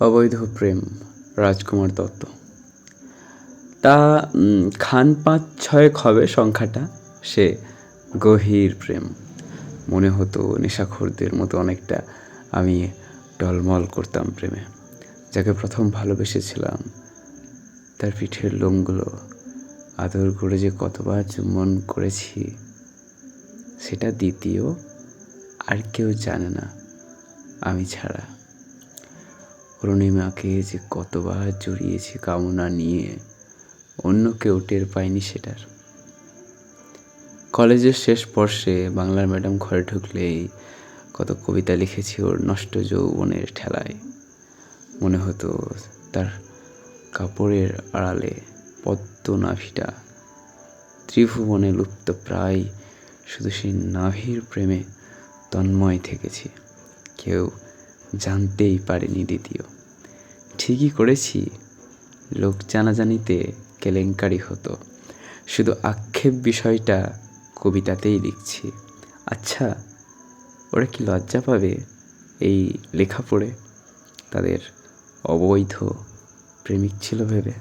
অবৈধ প্রেম, রাজকুমার দত্ত। তা খান ৫-৬ হবে সংখ্যাটা। সে গভীর প্রেম। মনে হতো নেশাখোরদের মতো অনেকটা আমি টলমল করতাম প্রেমে। যাকে প্রথম ভালোবেসেছিলাম তার পিঠের লোমগুলো আদর করে যে কতবার চুম্বন করেছি সেটা দ্বিতীয় আর কেউ জানে না আমি ছাড়া। অরুণিমাকে যে কতবার জড়িয়েছি কামনা নিয়ে, অন্য কেউ টের পায়নি সেটার। কলেজের শেষ বর্ষে বাংলার ম্যাডাম ঘরে ঢুকলেই কত কবিতা লিখেছি ওর নষ্ট যৌবনের ঠেলায়। মনে হতো তার কাপড়ের আড়ালে পদ্ম নাভিটা ত্রিভুবনে লুপ্ত প্রায়, শুধু সেই নাভির প্রেমে তন্ময় থেকেছি। কেউ জানতেই পারেনি দ্বিতীয়। ঠিকই করেছি, লোক জানাজানিতে কেলেঙ্কারি হতো, শুধু আক্ষেপ বিষয়টা কবিতাতেই লিখছি। আচ্ছা, ওরা কি লজ্জা পাবে এই লেখা পড়ে তাদের অবৈধ প্রেমিক ছিল ভেবে?